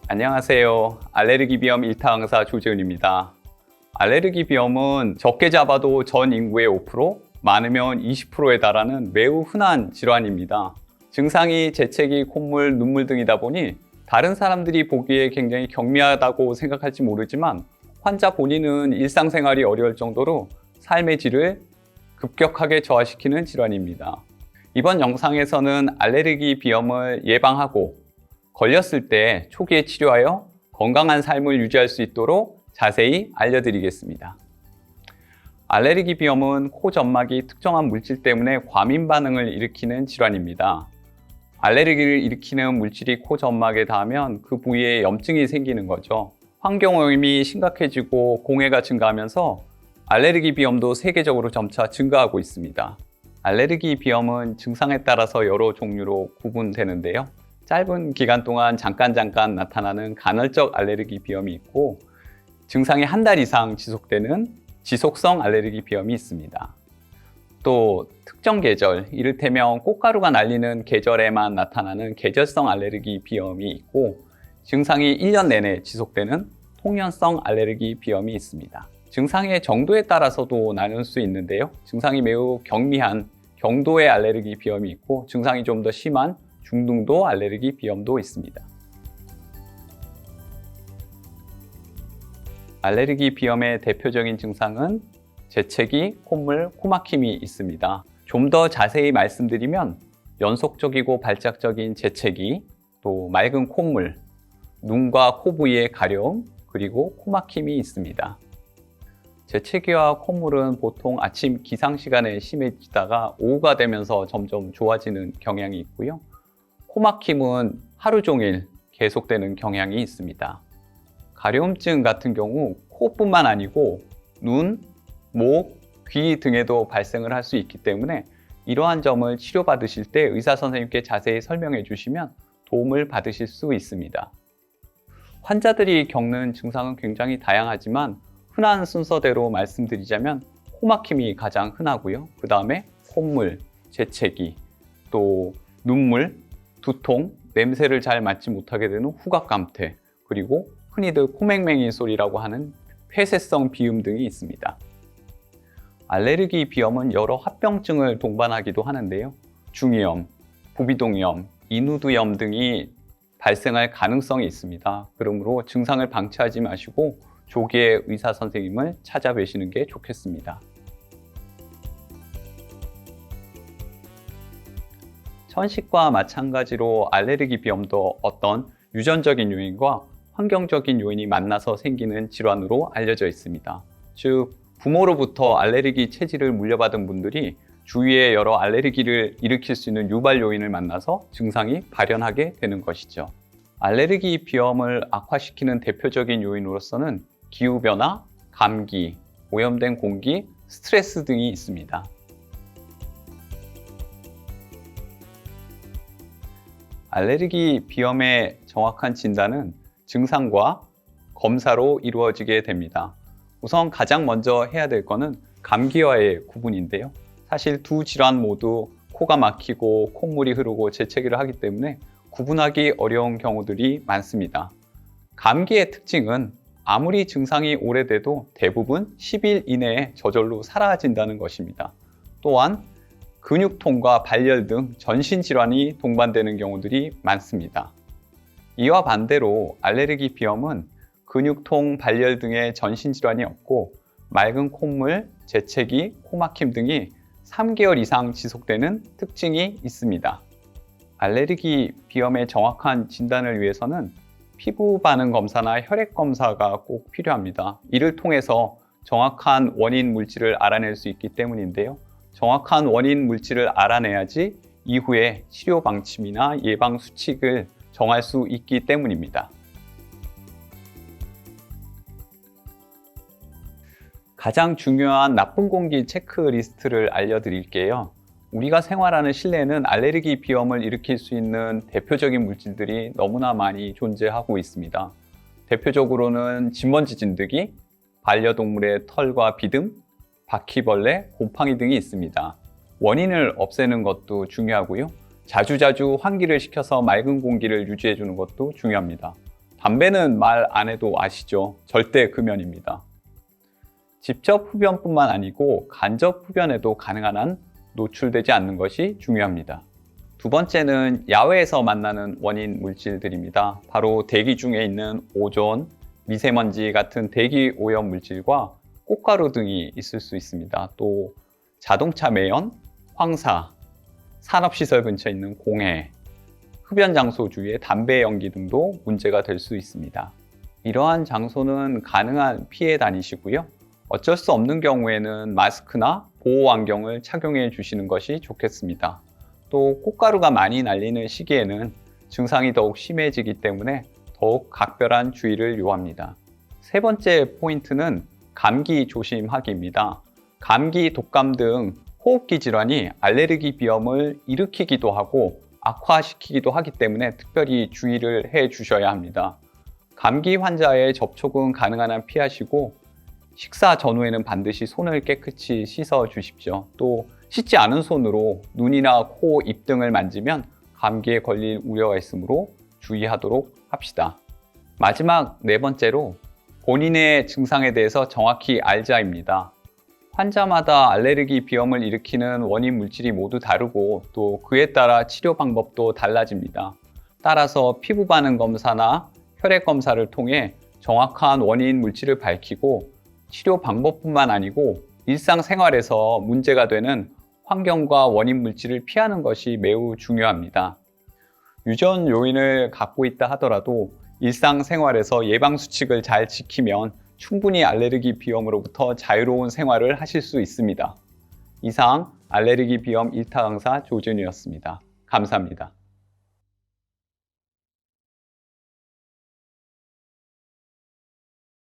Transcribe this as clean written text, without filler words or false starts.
안녕하세요. 알레르기 비염 1타 강사 조재훈입니다. 알레르기 비염은 적게 잡아도 전 인구의 5%, 많으면 20%에 달하는 매우 흔한 질환입니다. 증상이 재채기, 콧물, 눈물 등이다 보니 다른 사람들이 보기에 굉장히 경미하다고 생각할지 모르지만 환자 본인은 일상생활이 어려울 정도로 삶의 질을 급격하게 저하시키는 질환입니다. 이번 영상에서는 알레르기 비염을 예방하고 걸렸을 때 초기에 치료하여 건강한 삶을 유지할 수 있도록 자세히 알려드리겠습니다. 알레르기 비염은 코 점막이 특정한 물질 때문에 과민 반응을 일으키는 질환입니다. 알레르기를 일으키는 물질이 코 점막에 닿으면 그 부위에 염증이 생기는 거죠. 환경오염이 심각해지고 공해가 증가하면서 알레르기 비염도 세계적으로 점차 증가하고 있습니다. 알레르기 비염은 증상에 따라서 여러 종류로 구분되는데요. 짧은 기간 동안 잠깐 나타나는 간헐적 알레르기 비염이 있고 증상이 한 달 이상 지속되는 지속성 알레르기 비염이 있습니다. 또 특정 계절, 이를테면 꽃가루가 날리는 계절에만 나타나는 계절성 알레르기 비염이 있고 증상이 1년 내내 지속되는 통연성 알레르기 비염이 있습니다. 증상의 정도에 따라서도 나눌 수 있는데요. 증상이 매우 경미한 경도의 알레르기 비염이 있고 증상이 좀 더 심한 중등도 알레르기 비염도 있습니다. 알레르기 비염의 대표적인 증상은 재채기, 콧물, 코막힘이 있습니다. 좀 더 자세히 말씀드리면 연속적이고 발작적인 재채기, 또 맑은 콧물, 눈과 코 부위의 가려움, 그리고 코막힘이 있습니다. 재채기와 콧물은 보통 아침 기상 시간에 심해지다가 오후가 되면서 점점 좋아지는 경향이 있고요. 코막힘은 하루 종일 계속되는 경향이 있습니다. 가려움증 같은 경우 코뿐만 아니고 눈, 목, 귀 등에도 발생을 할 수 있기 때문에 이러한 점을 치료받으실 때 의사 선생님께 자세히 설명해 주시면 도움을 받으실 수 있습니다. 환자들이 겪는 증상은 굉장히 다양하지만 흔한 순서대로 말씀드리자면 코막힘이 가장 흔하고요. 그 다음에 콧물, 재채기, 또 눈물, 두통, 냄새를 잘 맡지 못하게 되는 후각감퇴, 그리고 흔히들 코맹맹이 소리라고 하는 폐쇄성 비음 등이 있습니다. 알레르기 비염은 여러 합병증을 동반하기도 하는데요. 중이염, 부비동염, 인후두염 등이 발생할 가능성이 있습니다. 그러므로 증상을 방치하지 마시고 조기에 의사 선생님을 찾아뵈시는 게 좋겠습니다. 천식과 마찬가지로 알레르기 비염도 어떤 유전적인 요인과 환경적인 요인이 만나서 생기는 질환으로 알려져 있습니다. 즉, 부모로부터 알레르기 체질을 물려받은 분들이 주위에 여러 알레르기를 일으킬 수 있는 유발 요인을 만나서 증상이 발현하게 되는 것이죠. 알레르기 비염을 악화시키는 대표적인 요인으로서는 기후변화, 감기, 오염된 공기, 스트레스 등이 있습니다. 알레르기 비염의 정확한 진단은 증상과 검사로 이루어지게 됩니다. 우선 가장 먼저 해야 될 것은 감기와의 구분인데요. 사실 두 질환 모두 코가 막히고 콧물이 흐르고 재채기를 하기 때문에 구분하기 어려운 경우들이 많습니다. 감기의 특징은 아무리 증상이 오래돼도 대부분 10일 이내에 저절로 사라진다는 것입니다. 또한 근육통과 발열 등 전신 질환이 동반되는 경우들이 많습니다. 이와 반대로 알레르기 비염은 근육통, 발열 등의 전신 질환이 없고 맑은 콧물, 재채기, 코막힘 등이 3개월 이상 지속되는 특징이 있습니다. 알레르기 비염의 정확한 진단을 위해서는 피부 반응 검사나 혈액 검사가 꼭 필요합니다. 이를 통해서 정확한 원인 물질을 알아낼 수 있기 때문인데요. 정확한 원인 물질을 알아내야지 이후에 치료 방침이나 예방 수칙을 정할 수 있기 때문입니다. 가장 중요한 나쁜 공기 체크리스트를 알려드릴게요. 우리가 생활하는 실내에는 알레르기 비염을 일으킬 수 있는 대표적인 물질들이 너무나 많이 존재하고 있습니다. 대표적으로는 진먼지 진드기, 반려동물의 털과 비듬, 바퀴벌레, 곰팡이 등이 있습니다. 원인을 없애는 것도 중요하고요. 자주자주 환기를 시켜서 맑은 공기를 유지해 주는 것도 중요합니다. 담배는 말 안 해도 아시죠? 절대 금연입니다. 직접 흡연뿐만 아니고 간접 흡연에도 가능한 한 노출되지 않는 것이 중요합니다. 두 번째는 야외에서 만나는 원인 물질들입니다. 바로 대기 중에 있는 오존, 미세먼지 같은 대기 오염 물질과 꽃가루 등이 있을 수 있습니다. 또 자동차 매연, 황사, 산업시설 근처에 있는 공해, 흡연 장소 주위의 담배 연기 등도 문제가 될 수 있습니다. 이러한 장소는 가능한 피해 다니시고요. 어쩔 수 없는 경우에는 마스크나 보호 안경을 착용해 주시는 것이 좋겠습니다. 또 꽃가루가 많이 날리는 시기에는 증상이 더욱 심해지기 때문에 더욱 각별한 주의를 요합니다. 세 번째 포인트는 감기 조심하기입니다. 감기, 독감 등 호흡기 질환이 알레르기 비염을 일으키기도 하고 악화시키기도 하기 때문에 특별히 주의를 해 주셔야 합니다. 감기 환자의 접촉은 가능한 한 피하시고 식사 전후에는 반드시 손을 깨끗이 씻어 주십시오. 또 씻지 않은 손으로 눈이나 코, 입 등을 만지면 감기에 걸릴 우려가 있으므로 주의하도록 합시다. 마지막 네 번째로 본인의 증상에 대해서 정확히 알자입니다. 환자마다 알레르기 비염을 일으키는 원인 물질이 모두 다르고 또 그에 따라 치료 방법도 달라집니다. 따라서 피부 반응 검사나 혈액 검사를 통해 정확한 원인 물질을 밝히고 치료 방법뿐만 아니고 일상생활에서 문제가 되는 환경과 원인 물질을 피하는 것이 매우 중요합니다. 유전 요인을 갖고 있다 하더라도 일상생활에서 예방수칙을 잘 지키면 충분히 알레르기 비염으로부터 자유로운 생활을 하실 수 있습니다. 이상 알레르기 비염 1타 강사 조준이었습니다. 감사합니다.